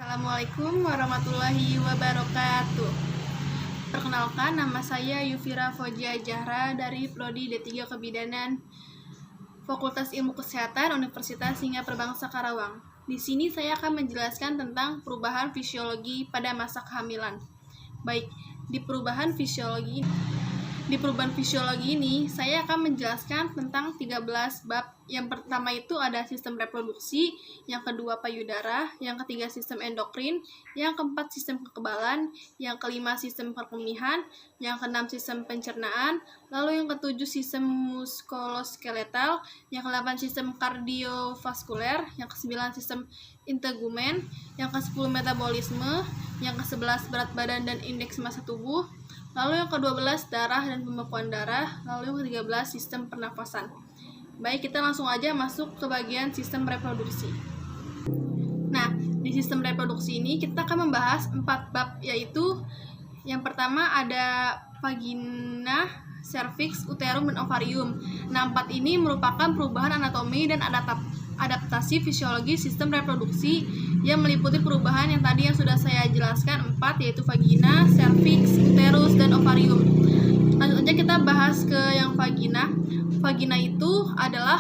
Assalamualaikum warahmatullahi wabarakatuh. Perkenalkan, nama saya Yufira Fojia Jahra dari Prodi D3 Kebidanan Fakultas Ilmu Kesehatan Universitas Hingga Perbangsa Karawang. Di sini saya akan menjelaskan tentang perubahan fisiologi pada masa kehamilan. Baik, di perubahan fisiologi ini, saya akan menjelaskan tentang 13 bab. Yang pertama itu ada sistem reproduksi, yang kedua payudara, yang ketiga sistem endokrin, yang keempat sistem kekebalan, yang kelima sistem perkemihan, yang keenam sistem pencernaan, lalu yang ketujuh sistem muskuloskeletal, yang kedelapan sistem kardiovaskuler, yang kesembilan sistem integumen, yang ke-10 metabolisme, yang ke-11 berat badan dan indeks massa tubuh, lalu yang ke-12 darah dan pembekuan darah, lalu yang ke-13 sistem pernafasan. Baik, kita langsung aja masuk ke bagian sistem reproduksi. Nah, di sistem reproduksi ini kita akan membahas 4 bab, yaitu yang pertama ada vagina, cervix, uterum, dan ovarium. Nah, 4 ini merupakan perubahan anatomi dan adaptasi fisiologi sistem reproduksi yang meliputi perubahan yang tadi yang sudah saya jelaskan 4, yaitu vagina, cervix, uterus, dan ovarium. Lanjut aja kita bahas ke yang vagina. Vagina itu adalah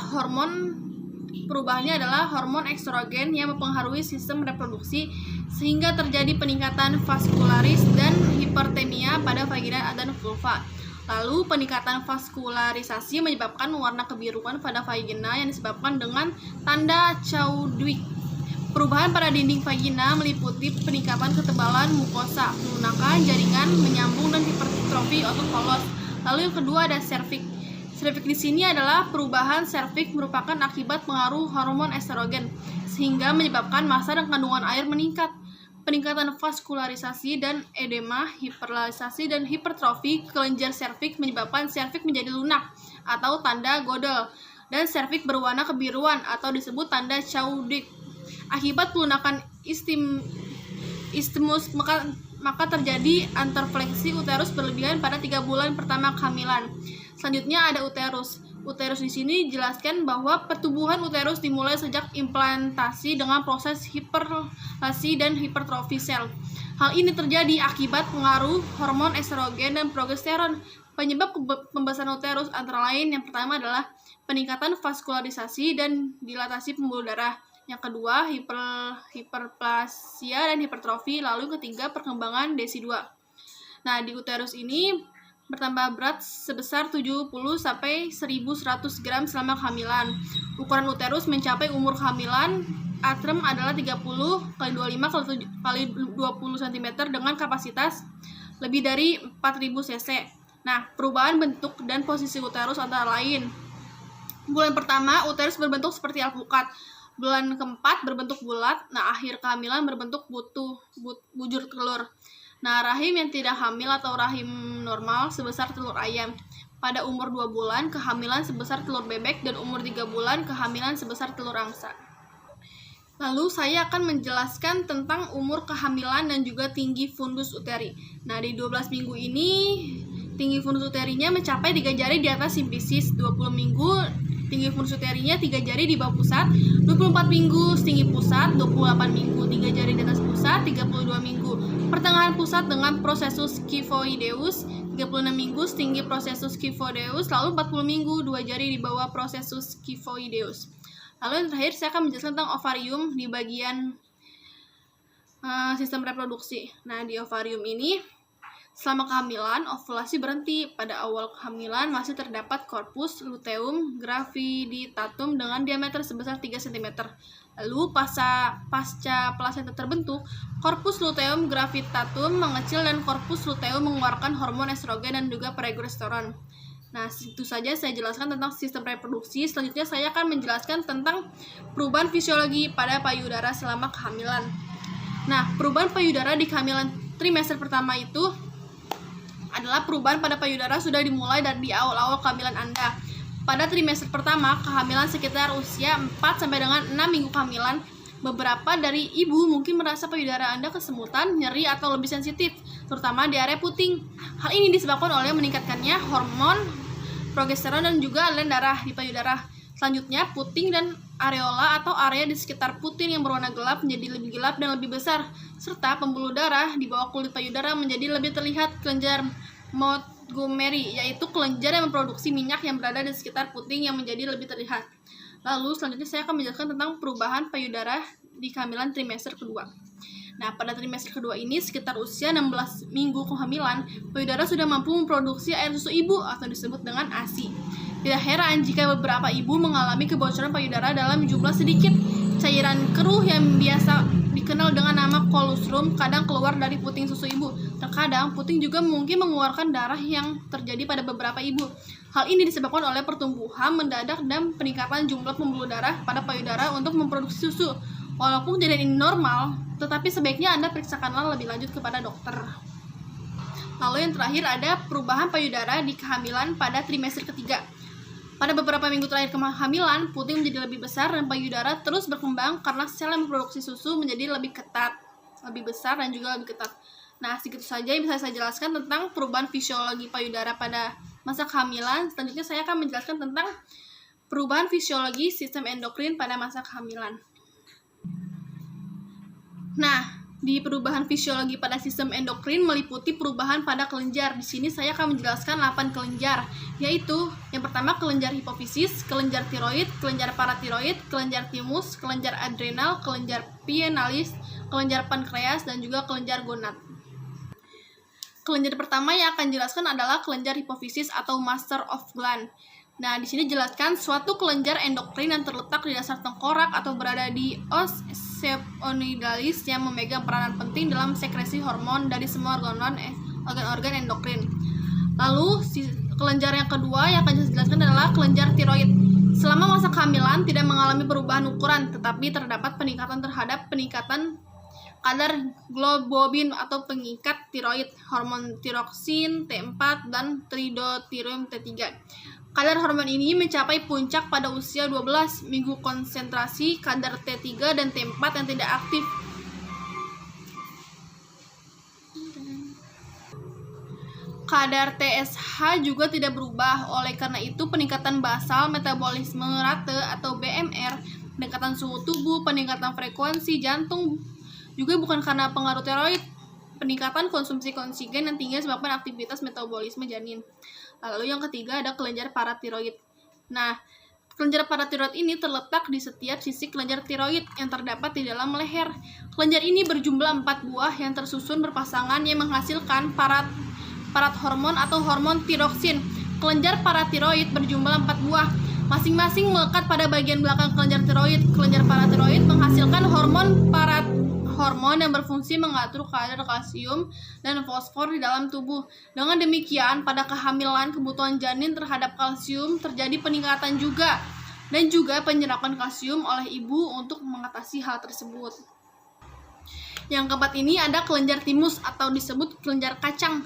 perubahannya adalah hormon estrogen yang mempengaruhi sistem reproduksi sehingga terjadi peningkatan vaskularis dan hipertemia pada vagina dan vulva. Lalu peningkatan vaskularisasi menyebabkan warna kebiruan pada vagina yang disebabkan dengan tanda Chudwig. Perubahan pada dinding vagina meliputi peningkatan ketebalan mukosa, pelunakan jaringan, menyambung, dan hipertrofi otot polos. Lalu yang kedua ada cervix. Cervix di sini adalah perubahan cervix merupakan akibat pengaruh hormon estrogen sehingga menyebabkan massa dan kandungan air meningkat. Peningkatan vaskularisasi dan edema, hiperlarisasi dan hipertrofi kelenjar cervix menyebabkan cervix menjadi lunak atau tanda Gödel dan cervix berwarna kebiruan atau disebut tanda Chudwig. Akibat pelunakan isthmus maka terjadi anterfleksi uterus berlebihan pada 3 bulan pertama kehamilan. Selanjutnya ada uterus. Uterus di sini dijelaskan bahwa pertumbuhan uterus dimulai sejak implantasi dengan proses hiperlasi dan hipertrofi sel. Hal ini terjadi akibat pengaruh hormon estrogen dan progesteron. Penyebab pembesaran uterus antara lain yang pertama adalah peningkatan vaskularisasi dan dilatasi pembuluh darah. Yang kedua, hiperplasia dan hipertrofi. Lalu ketiga, perkembangan DESI2. Nah, di uterus ini bertambah berat sebesar 70-1100 gram selama kehamilan. Ukuran uterus mencapai umur kehamilan atrem adalah 30 x 25 x 20 cm dengan kapasitas lebih dari 4000 cc. Nah, perubahan bentuk dan posisi uterus antara lain. Bulan pertama, uterus berbentuk seperti alpukat. Bulan keempat berbentuk bulat. Nah, akhir kehamilan berbentuk bujur telur. Nah, rahim yang tidak hamil atau rahim normal sebesar telur ayam. Pada umur 2 bulan, kehamilan sebesar telur bebek, dan umur 3 bulan, kehamilan sebesar telur angsa. Lalu saya akan menjelaskan tentang umur kehamilan dan juga tinggi fundus uteri. Nah, di 12 minggu ini, tinggi fundus uterinya mencapai 3 jari di atas simfisis. 20 minggu, tinggi fundus uterinya 3 jari di bawah pusat. 24 minggu, tinggi pusat. 28 minggu, 3 jari di atas pusat. 32 minggu, pertengahan pusat dengan prosesus kyphoideus. 36 minggu, tinggi prosesus kyphoideus. Lalu 40 minggu, 2 jari di bawah prosesus kyphoideus. Lalu yang terakhir saya akan menjelaskan tentang ovarium di bagian sistem reproduksi. Nah, di ovarium ini selama kehamilan, ovulasi berhenti. Pada awal kehamilan masih terdapat corpus luteum graviditatum dengan diameter sebesar 3 cm. Lalu pasca plasenta terbentuk, corpus luteum gravitatum mengecil dan corpus luteum mengeluarkan hormon estrogen dan juga progesteron. Nah, itu saja saya jelaskan tentang sistem reproduksi. Selanjutnya saya akan menjelaskan tentang perubahan fisiologi pada payudara selama kehamilan. Nah, perubahan payudara di kehamilan trimester pertama itu adalah perubahan pada payudara sudah dimulai dari di awal-awal kehamilan Anda. Pada trimester pertama, kehamilan sekitar usia 4 sampai dengan 6 minggu kehamilan, beberapa dari ibu mungkin merasa payudara Anda kesemutan, nyeri, atau lebih sensitif, terutama di area puting. Hal ini disebabkan oleh meningkatkannya hormon progesteron dan juga aliran darah di payudara. Selanjutnya, puting dan areola atau area di sekitar puting yang berwarna gelap menjadi lebih gelap dan lebih besar, serta pembuluh darah di bawah kulit payudara menjadi lebih terlihat. Kelenjar Montgomery, yaitu kelenjar yang memproduksi minyak yang berada di sekitar puting yang menjadi lebih terlihat. Lalu selanjutnya saya akan menjelaskan tentang perubahan payudara di kehamilan trimester kedua. Nah, pada trimester kedua ini, sekitar usia 16 minggu kehamilan, payudara sudah mampu memproduksi air susu ibu atau disebut dengan ASI. Tidak heran jika beberapa ibu mengalami kebocoran payudara dalam jumlah sedikit. Cairan keruh yang biasa dikenal dengan nama colostrum kadang keluar dari puting susu ibu. Terkadang, puting juga mungkin mengeluarkan darah yang terjadi pada beberapa ibu. Hal ini disebabkan oleh pertumbuhan mendadak dan peningkatan jumlah pembuluh darah pada payudara untuk memproduksi susu. Walaupun kejadian ini normal, tetapi sebaiknya Anda periksakanlah lebih lanjut kepada dokter. Lalu yang terakhir ada perubahan payudara di kehamilan pada trimester ketiga. Pada beberapa minggu terakhir kehamilan, puting menjadi lebih besar dan payudara terus berkembang karena sel yang memproduksi susu menjadi lebih ketat, lebih besar dan juga lebih ketat. Nah, segitu saja yang bisa saya jelaskan tentang perubahan fisiologi payudara pada masa kehamilan. Selanjutnya saya akan menjelaskan tentang perubahan fisiologi sistem endokrin pada masa kehamilan. Nah, di perubahan fisiologi pada sistem endokrin meliputi perubahan pada kelenjar. Di sini saya akan menjelaskan 8 kelenjar, yaitu yang pertama kelenjar hipofisis, kelenjar tiroid, kelenjar paratiroid, kelenjar timus, kelenjar adrenal, kelenjar pienalis, kelenjar pankreas, dan juga kelenjar gonad. Kelenjar pertama yang akan dijelaskan adalah kelenjar hipofisis atau master of gland. Nah, di sini dijelaskan suatu kelenjar endokrin yang terletak di dasar tengkorak atau berada di os pseudocytalis yang memegang peranan penting dalam sekresi hormon dari semua organ-organ endokrin. Lalu, kelenjar yang kedua yang akan dijelaskan adalah kelenjar tiroid. Selama masa kehamilan tidak mengalami perubahan ukuran, tetapi terdapat peningkatan terhadap peningkatan kadar globulin atau pengikat tiroid, hormon tiroksin, T4, dan tridotirium T3. Kadar hormon ini mencapai puncak pada usia 12 minggu. Konsentrasi kadar T3 dan T4 yang tidak aktif kadar TSH juga tidak berubah. Oleh karena itu, peningkatan basal metabolisme rate atau BMR, peningkatan suhu tubuh, peningkatan frekuensi jantung juga bukan karena pengaruh tiroid. Peningkatan konsumsi oksigen yang tinggi disebabkan aktivitas metabolisme janin. Lalu yang ketiga ada kelenjar paratiroid. Nah, kelenjar paratiroid ini terletak di setiap sisi kelenjar tiroid yang terdapat di dalam leher. Kelenjar ini berjumlah 4 buah yang tersusun berpasangan yang menghasilkan parat hormon atau hormon tiroksin. Kelenjar paratiroid berjumlah 4 buah, masing-masing melekat pada bagian belakang kelenjar tiroid. Kelenjar paratiroid menghasilkan hormon yang berfungsi mengatur kadar kalsium dan fosfor di dalam tubuh. Dengan demikian, pada kehamilan kebutuhan janin terhadap kalsium terjadi peningkatan juga, dan juga penyerapan kalsium oleh ibu untuk mengatasi hal tersebut. Yang keempat ini ada kelenjar timus atau disebut kelenjar kacang.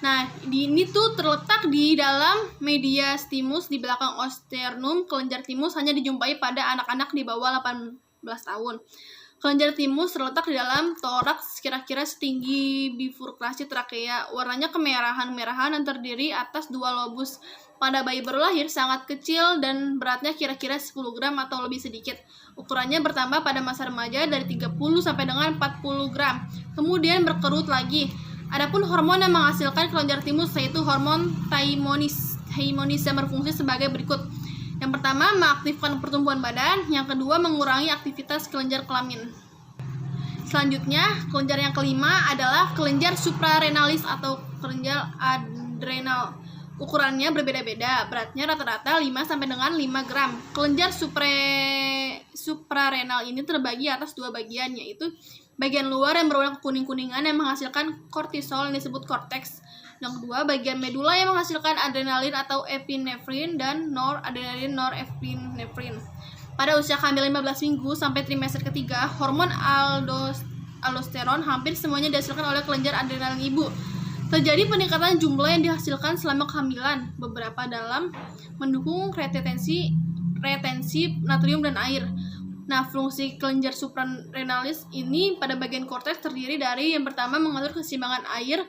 Nah, ini tuh terletak di dalam medias timus di belakang osternum. Kelenjar timus hanya dijumpai pada anak-anak di bawah 18 tahun. Kelenjar timus terletak di dalam toraks kira-kira setinggi bifurkasi trakea. Warnanya kemerahan-merahan dan terdiri atas 2 lobus. Pada bayi baru lahir sangat kecil dan beratnya kira-kira 10 gram atau lebih sedikit. Ukurannya bertambah pada masa remaja dari 30 sampai dengan 40 gram. Kemudian berkerut lagi. Adapun hormon yang menghasilkan kelenjar timus yaitu hormon thymonis yang berfungsi sebagai berikut. Yang pertama, mengaktifkan pertumbuhan badan. Yang kedua, mengurangi aktivitas kelenjar kelamin. Selanjutnya, kelenjar yang kelima adalah kelenjar suprarenalis atau kelenjar adrenal. Ukurannya berbeda-beda, beratnya rata-rata 5 sampai dengan 5 gram. Kelenjar suprarenal ini terbagi atas 2 bagian, yaitu bagian luar yang berwarna kuning-kuningan yang menghasilkan kortisol yang disebut korteks. Yang kedua, bagian medula yang menghasilkan adrenalin atau epinefrin dan noradrenalin norepinefrin. Pada usia kehamilan 15 minggu sampai trimester ketiga, hormon aldosteron hampir semuanya dihasilkan oleh kelenjar adrenalin ibu. Terjadi peningkatan jumlah yang dihasilkan selama kehamilan, beberapa dalam mendukung retensi natrium dan air. Nah, fungsi kelenjar suprarenalis ini pada bagian korteks terdiri dari yang pertama mengatur keseimbangan air,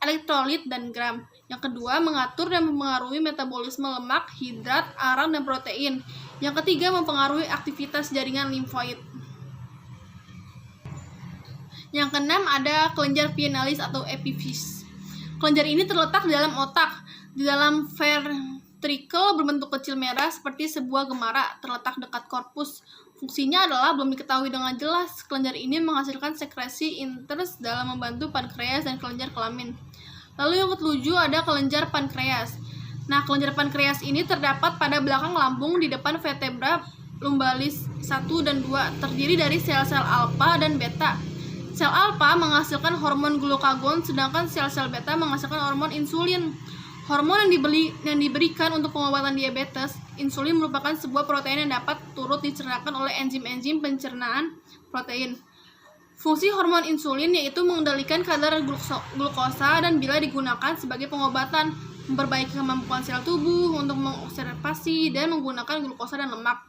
elektrolit, dan gram. Yang kedua, mengatur dan mempengaruhi metabolisme lemak, hidrat, arang, dan protein. Yang ketiga, mempengaruhi aktivitas jaringan limfoid. Yang keenam ada kelenjar pienalis atau epiphysis. Kelenjar ini terletak di dalam otak, di dalam ventricle berbentuk kecil merah seperti sebuah gemara terletak dekat korpus. Fungsinya adalah belum diketahui dengan jelas. Kelenjar ini menghasilkan sekresi interest dalam membantu pankreas dan kelenjar kelamin. Lalu yang ketujuh ada kelenjar pankreas. Nah, kelenjar pankreas ini terdapat pada belakang lambung di depan vertebra lumbalis 1 dan 2, terdiri dari sel-sel alfa dan beta. Sel alfa menghasilkan hormon glukagon, sedangkan sel-sel beta menghasilkan hormon insulin. Hormon yang diberikan untuk pengobatan diabetes, insulin merupakan sebuah protein yang dapat turut dicernakan oleh enzim-enzim pencernaan protein. Fungsi hormon insulin yaitu mengendalikan kadar glukosa dan bila digunakan sebagai pengobatan, memperbaiki kemampuan sel tubuh untuk mengobservasi dan menggunakan glukosa dan lemak.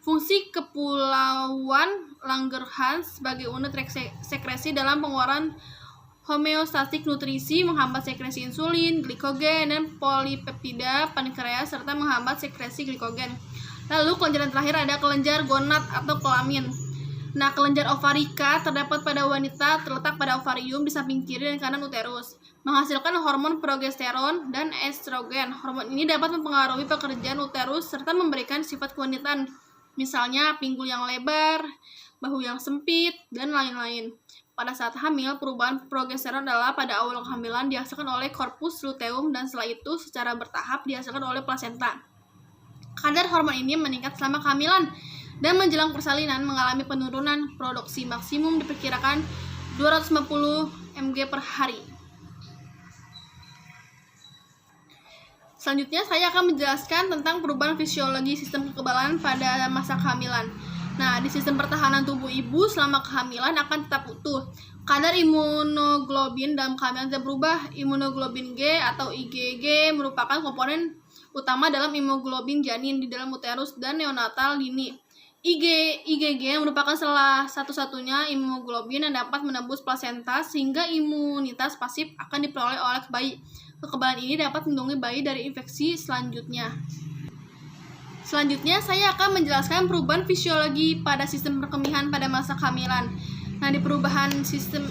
Fungsi kepulauan Langerhans sebagai unit sekresi dalam pengeluaran homeostatik nutrisi, menghambat sekresi insulin, glikogen, dan polipeptida pankreas serta menghambat sekresi glikogen. Lalu kelenjar yang terakhir ada kelenjar gonad atau kelamin. Nah, kelenjar ovarika terdapat pada wanita, terletak pada ovarium di samping kiri dan kanan uterus, menghasilkan hormon progesteron dan estrogen. Hormon ini dapat mempengaruhi pekerjaan uterus serta memberikan sifat kewanitaan, misalnya pinggul yang lebar, bahu yang sempit, dan lain-lain. Pada saat hamil, perubahan progesteron adalah pada awal kehamilan dihasilkan oleh corpus luteum dan setelah itu secara bertahap dihasilkan oleh plasenta. Kadar hormon ini meningkat selama kehamilan dan menjelang persalinan mengalami penurunan. Produksi maksimum diperkirakan 250 mg per hari. Selanjutnya saya akan menjelaskan tentang perubahan fisiologi sistem kekebalan pada masa kehamilan. Nah, di sistem pertahanan tubuh ibu selama kehamilan akan tetap utuh. Kadar imunoglobin dalam kehamilan tidak berubah. Imunoglobin G atau IgG merupakan komponen utama dalam imunoglobin janin di dalam uterus dan neonatal dini. IgG merupakan salah satu-satunya imunoglobin yang dapat menembus plasenta sehingga imunitas pasif akan diperoleh oleh bayi. Kekebalan ini dapat melindungi bayi dari infeksi selanjutnya. Selanjutnya, saya akan menjelaskan perubahan fisiologi pada sistem perkemihan pada masa kehamilan. Nah, di perubahan sistem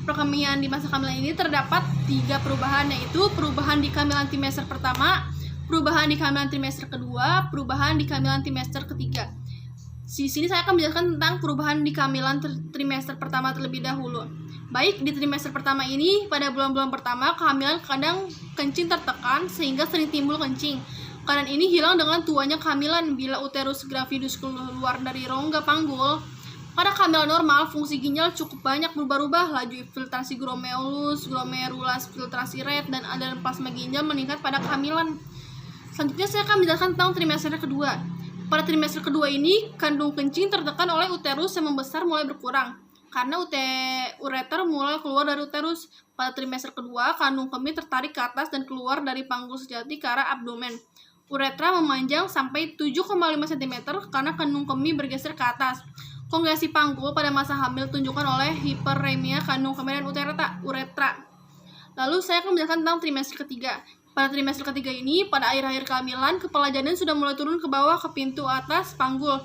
perkemihan di masa kehamilan ini terdapat 3 perubahan, yaitu perubahan di kehamilan trimester pertama, perubahan di kehamilan trimester kedua, perubahan di kehamilan trimester ketiga. Di sini saya akan menjelaskan tentang perubahan di kehamilan trimester pertama terlebih dahulu. Baik, di trimester pertama ini, pada bulan-bulan pertama, kehamilan kadang kencing tertekan sehingga sering timbul kencing. Keadaan ini hilang dengan tuanya kehamilan bila uterus gravidus keluar dari rongga panggul. Pada kehamilan normal, fungsi ginjal cukup banyak berubah-ubah, laju filtrasi glomerulus, glomerulas, filtrasi red, dan aliran plasma ginjal meningkat pada kehamilan. Selanjutnya saya akan menjelaskan tentang trimester kedua. Pada trimester kedua ini, kandung kencing tertekan oleh uterus yang membesar mulai berkurang karena ureter mulai keluar dari uterus. Pada trimester kedua, kandung kemih tertarik ke atas dan keluar dari panggul sejati ke arah abdomen. Uretra memanjang sampai 7,5 cm karena kandung kemih bergeser ke atas. Kongresi panggul pada masa hamil ditunjukkan oleh hiperemia kandung kemih dan uretra. Lalu saya akan menjelaskan tentang trimester ketiga. Pada trimester ketiga ini, pada akhir-akhir kehamilan, kepala janin sudah mulai turun ke bawah ke pintu atas panggul.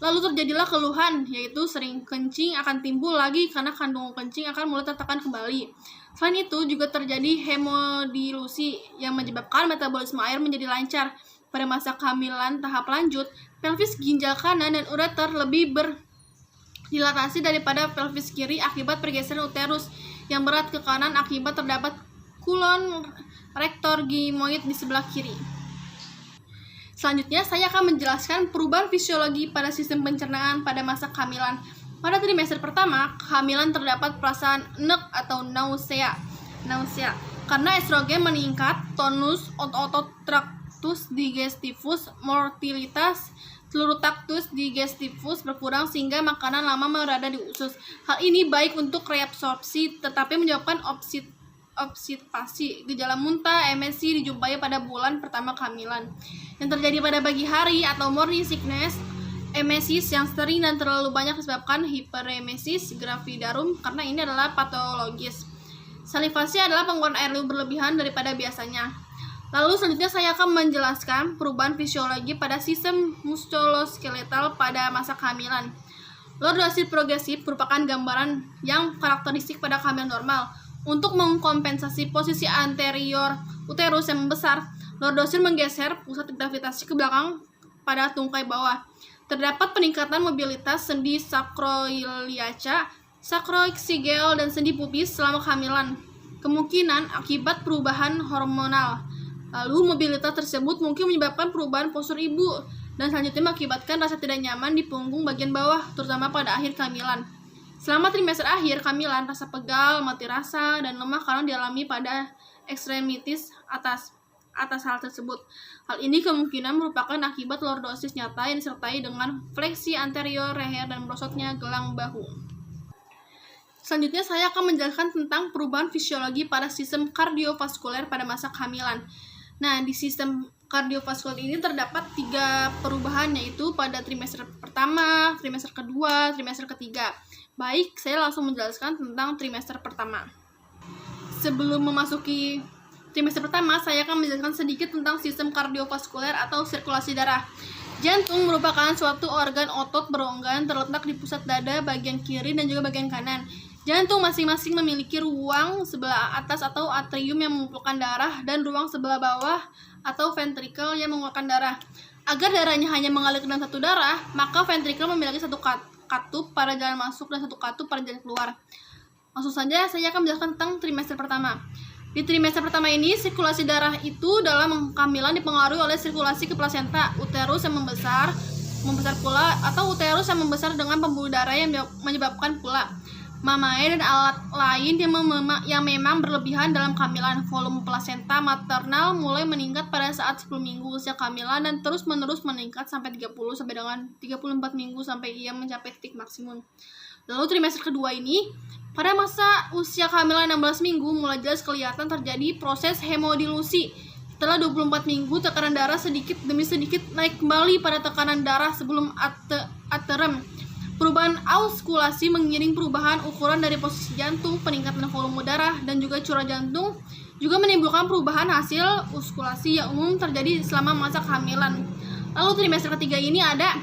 Lalu terjadilah keluhan, yaitu sering kencing akan timbul lagi karena kandung kencing akan mulai tertekan kembali. Selain itu, juga terjadi hemodilusi yang menyebabkan metabolisme air menjadi lancar. Pada masa kehamilan tahap lanjut, pelvis ginjal kanan dan ureter lebih berdilatasi daripada pelvis kiri akibat pergeseran uterus yang berat ke kanan akibat terdapat kulon rektor gimoid di sebelah kiri. Selanjutnya, saya akan menjelaskan perubahan fisiologi pada sistem pencernaan pada masa kehamilan. Pada trimester pertama, kehamilan terdapat perasaan enek atau nausea karena estrogen meningkat, tonus otot tractus digestivus, motilitas seluruh tractus digestivus berkurang sehingga makanan lama berada di usus. Hal ini baik untuk reabsorpsi tetapi menyebabkan obstipasi. Gejala muntah, emesi dijumpai pada bulan pertama kehamilan. Yang terjadi pada pagi hari atau morning sickness, emesis yang sering dan terlalu banyak disebabkan hiperemesis gravidarum karena ini adalah patologis. Salivasi adalah pengeluaran air liur berlebihan daripada biasanya. Lalu selanjutnya saya akan menjelaskan perubahan fisiologi pada sistem muskuloskeletal pada masa kehamilan. Lordosis progresif merupakan gambaran yang karakteristik pada kehamilan normal. Untuk mengkompensasi posisi anterior uterus yang membesar, lordosis menggeser pusat gravitasi ke belakang pada tungkai bawah. Terdapat peningkatan mobilitas sendi sakroiliaca, sakroexigel, dan sendi pubis selama kehamilan. Kemungkinan akibat perubahan hormonal. Lalu mobilitas tersebut mungkin menyebabkan perubahan postur ibu dan selanjutnya mengakibatkan rasa tidak nyaman di punggung bagian bawah, terutama pada akhir kehamilan. Selama trimester akhir kehamilan, rasa pegal, mati rasa, dan lemah kadang dialami pada ekstremitis atas hal tersebut. Hal ini kemungkinan merupakan akibat lordosis nyata yang disertai dengan fleksi anterior leher dan merosotnya gelang bahu. Selanjutnya saya akan menjelaskan tentang perubahan fisiologi pada sistem kardiovaskuler pada masa kehamilan. Nah, di sistem kardiovaskuler ini terdapat 3 perubahan, yaitu pada trimester pertama, trimester kedua, trimester ketiga. Baik, saya langsung menjelaskan tentang trimester pertama. Sebelum memasuki trimester pertama, saya akan menjelaskan sedikit tentang sistem kardiovaskuler atau sirkulasi darah. Jantung merupakan suatu organ otot berongga terletak di pusat dada bagian kiri dan juga bagian kanan. Jantung masing-masing memiliki ruang sebelah atas atau atrium yang mengumpulkan darah dan ruang sebelah bawah atau ventricle yang mengeluarkan darah. Agar darahnya hanya mengalir ke dalam satu darah, maka ventricle memiliki satu katup pada jalan masuk dan satu katup pada jalan keluar. Langsung saja saya akan menjelaskan tentang trimester pertama. Di trimester pertama ini, sirkulasi darah itu dalam kehamilan dipengaruhi oleh sirkulasi ke plasenta, uterus yang membesar pula, atau uterus yang membesar dengan pembuluh darah yang menyebabkan pula mamae dan alat lain yang memang berlebihan dalam kehamilan. Volume plasenta maternal mulai meningkat pada saat 10 minggu usia kehamilan dan terus-menerus meningkat sampai 30 sampai dengan 34 minggu sampai ia mencapai titik maksimum. Lalu trimester kedua ini, pada masa usia kehamilan 16 minggu mulai jelas kelihatan terjadi proses hemodilusi. Setelah 24 minggu, tekanan darah sedikit demi sedikit naik kembali pada tekanan darah sebelum aterem. Perubahan auskulasi mengiring perubahan ukuran dari posisi jantung, peningkatan volume darah, dan juga curah jantung juga menimbulkan perubahan hasil auskulasi yang umum terjadi selama masa kehamilan. Lalu trimester ketiga ini ada,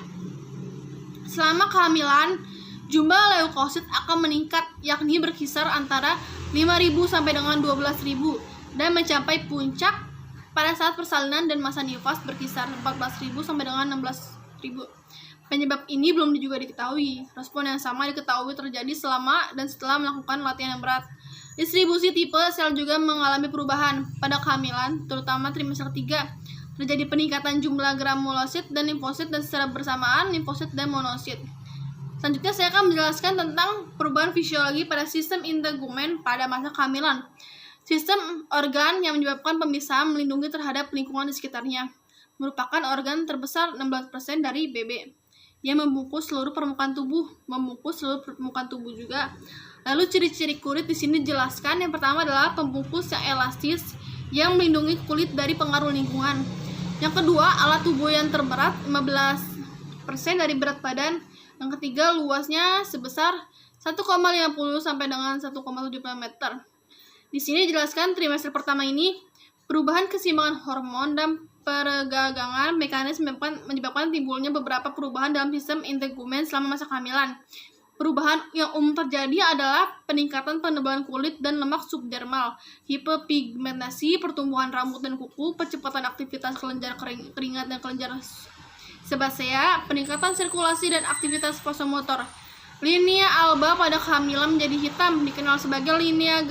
selama kehamilan jumlah leukosit akan meningkat, yakni berkisar antara 5.000 sampai dengan 12.000 dan mencapai puncak pada saat persalinan dan masa nifas berkisar 14.000 sampai dengan 16.000. Penyebab ini belum juga diketahui. Respon yang sama diketahui terjadi selama dan setelah melakukan latihan yang berat. Distribusi tipe sel juga mengalami perubahan pada kehamilan, terutama trimester 3. Terjadi peningkatan jumlah granulosit dan limfosit dan secara bersamaan limfosit dan monosit. Selanjutnya saya akan menjelaskan tentang perubahan fisiologi pada sistem integumen pada masa kehamilan. Sistem organ yang menyebabkan pemisahan melindungi terhadap lingkungan di sekitarnya. Merupakan organ terbesar 16% dari BB. Yang membungkus seluruh permukaan tubuh juga. Lalu ciri-ciri kulit di sini dijelaskan. Yang pertama adalah pembungkus yang elastis yang melindungi kulit dari pengaruh lingkungan. Yang kedua, alat tubuh yang terberat 15% dari berat badan. Yang ketiga, luasnya sebesar 1,50 sampai dengan 1,7 meter. Di sini dijelaskan trimester pertama ini perubahan keseimbangan hormon dan pergegangan mekanisme menyebabkan timbulnya beberapa perubahan dalam sistem integumen selama masa kehamilan. Perubahan yang umum terjadi adalah peningkatan penebalan kulit dan lemak subdermal, hiperpigmentasi, pertumbuhan rambut dan kuku, percepatan aktivitas kelenjar keringat dan kelenjar sebasea, peningkatan sirkulasi dan aktivitas vasomotor. Linea alba pada kehamilan menjadi hitam, dikenal sebagai linea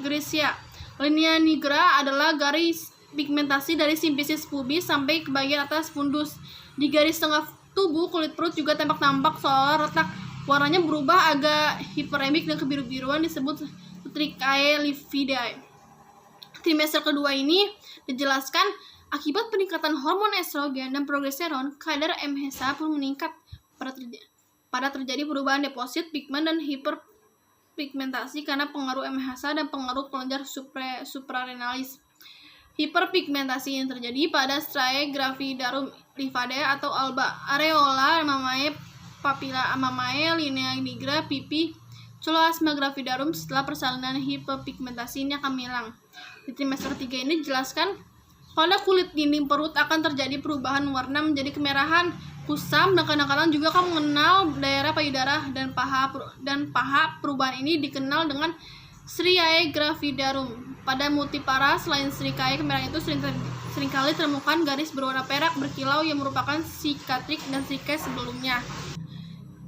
grisia. Linea nigra adalah garis pigmentasi dari simfisis pubis sampai ke bagian atas fundus. Di garis tengah tubuh, kulit perut juga tampak seolah retak. Warnanya berubah agak hiperemik dan kebiru-biruan, disebut trichae lividae. Trimester kedua ini dijelaskan akibat peningkatan hormon estrogen dan progesteron, kadar MHC pun meningkat. Pada terjadi perubahan deposit pigmen dan hiperpigmentasi karena pengaruh MHC dan pengaruh kelenjar suprarenalis. Hiperpigmentasi yang terjadi pada striae gravidarum lividae atau alba, areola mamae, papilla mamae, linea nigra, pipi, chloasma gravidarum. Setelah persalinan hiperpigmentasi ini akan hilang. Di trimester ketiga ini dijelaskan Pada kulit dinding perut akan terjadi perubahan warna menjadi kemerahan, kusam, dan kadang-kadang juga akan mengenal daerah payudara dan paha. Perubahan ini dikenal dengan striae gravidarum. Pada multipara, selain striae kemerahan itu seringkali temukan garis berwarna perak berkilau yang merupakan sikatrik dan striae sebelumnya.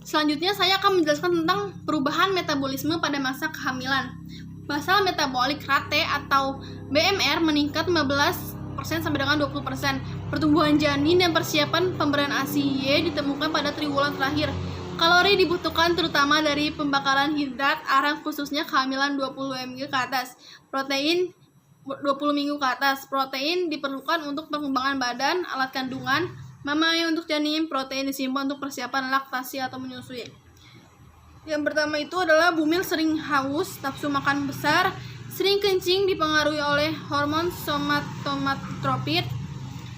Selanjutnya saya akan menjelaskan tentang perubahan metabolisme pada masa kehamilan. Basal metabolic rate atau BMR meningkat 15% sampai dengan 20%. Pertumbuhan janin dan persiapan pemberian ASI Y ditemukan pada triwulan terakhir. Kalori dibutuhkan terutama dari pembakaran hidrat arang khususnya kehamilan 20 mg ke atas. Protein 20 minggu ke atas. Protein diperlukan untuk perkembangan badan, alat kandungan, mamanya untuk janin, protein disimpan untuk persiapan laktasi atau menyusui. Yang pertama itu adalah bumil sering haus, nafsu makan besar, sering kencing dipengaruhi oleh hormon somatotropin,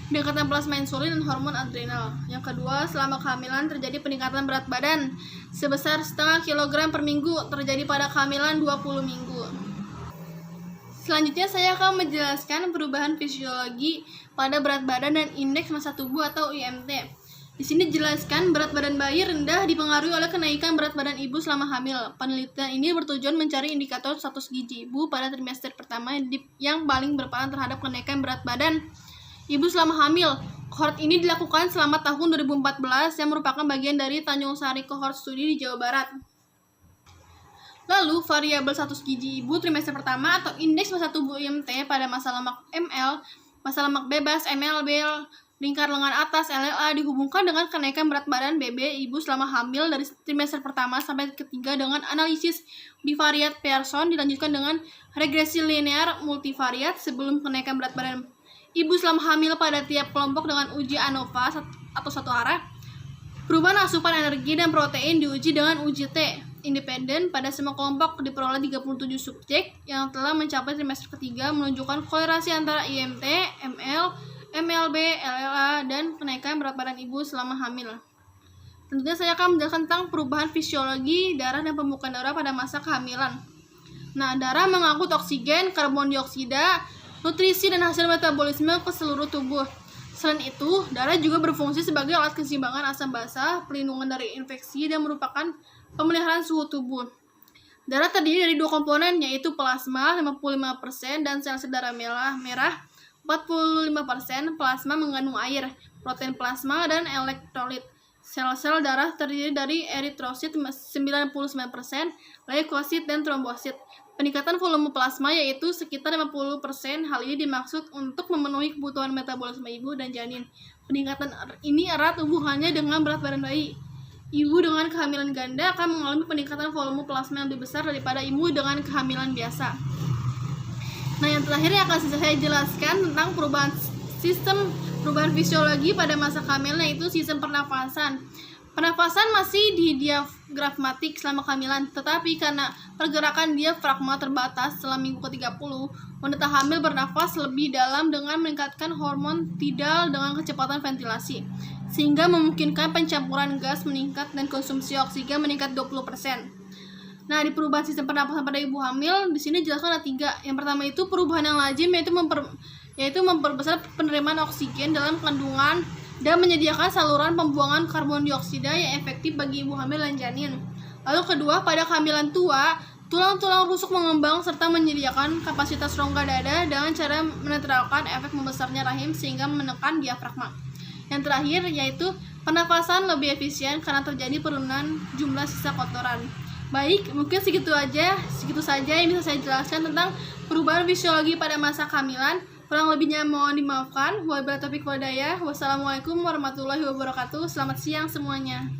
peningkatan plasma insulin dan hormon adrenal. Yang kedua, selama kehamilan terjadi peningkatan berat badan sebesar setengah kilogram per minggu terjadi pada kehamilan 20 minggu. Selanjutnya saya akan menjelaskan perubahan fisiologi pada berat badan dan indeks massa tubuh atau IMT. Di sini dijelaskan berat badan bayi rendah dipengaruhi oleh kenaikan berat badan ibu selama hamil. Penelitian ini bertujuan mencari indikator status gizi ibu pada trimester pertama yang paling berperan terhadap kenaikan berat badan ibu selama hamil. Kohort ini dilakukan selama tahun 2014 yang merupakan bagian dari Tanjung Sari Cohort Study di Jawa Barat. Lalu, variabel status gizi ibu trimester pertama atau indeks massa tubuh IMT pada masa lemak ML, masa lemak bebas MLB, lingkar lengan atas LLA dihubungkan dengan kenaikan berat badan BB ibu selama hamil dari trimester pertama sampai ketiga dengan analisis bivariat Pearson dilanjutkan dengan regresi linear multivariat sebelum kenaikan berat badan ibu selama hamil pada tiap kelompok dengan uji ANOVA atau satu arah. Perubahan asupan energi dan protein diuji dengan uji T independen pada semua kelompok diperoleh 37 subjek yang telah mencapai trimester ketiga menunjukkan korelasi antara IMT, ML, MLB, LLA, dan kenaikan berat badan ibu selama hamil. Tentunya saya akan menjelaskan tentang perubahan fisiologi darah dan pembukaan darah pada masa kehamilan. Nah, darah mengangkut oksigen, karbon dioksida, nutrisi, dan hasil metabolisme ke seluruh tubuh. Selain itu, darah juga berfungsi sebagai alat keseimbangan asam basa, pelindungan dari infeksi, dan merupakan pemeliharaan suhu tubuh. Darah terdiri dari dua komponen, yaitu plasma 55% dan sel-sel darah merah 45%. Plasma mengandung air, protein plasma, dan elektrolit. Sel-sel darah terdiri dari eritrosit 99%, leukosit, dan trombosit. Peningkatan volume plasma yaitu sekitar 50%. Hal ini dimaksud untuk memenuhi kebutuhan metabolisme ibu dan janin. Peningkatan ini erat hubungannya dengan berat badan bayi. Ibu dengan kehamilan ganda akan mengalami peningkatan volume plasma yang lebih besar daripada ibu dengan kehamilan biasa. Nah, yang terakhir yang akan saya jelaskan tentang perubahan fisiologi pada masa kehamilan yaitu sistem pernafasan. Pernafasan masih di diafragmatik selama kehamilan, tetapi karena pergerakan diafragma terbatas setelah minggu ke-30, wanita hamil bernafas lebih dalam dengan meningkatkan hormon tidal dengan kecepatan ventilasi, sehingga memungkinkan pencampuran gas meningkat dan konsumsi oksigen meningkat 20%. Nah, di perubahan sistem pernapasan pada ibu hamil, di sini jelaskan ada 3. Yang pertama itu perubahan yang lazim yaitu memperbesar penerimaan oksigen dalam kandungan dan menyediakan saluran pembuangan karbon dioksida yang efektif bagi ibu hamil dan janin. Lalu kedua, pada kehamilan tua, tulang-tulang rusuk mengembang serta menyediakan kapasitas rongga dada dengan cara menetralkan efek membesarnya rahim sehingga menekan diafragma. Yang terakhir yaitu pernafasan lebih efisien karena terjadi penurunan jumlah sisa kotoran. Baik, mungkin segitu saja yang bisa saya jelaskan tentang perubahan fisiologi pada masa kehamilan. Kurang lebihnya mohon dimaafkan. Wabillahi taufiq wal hidayah. Wassalamualaikum warahmatullahi wabarakatuh. Selamat siang semuanya.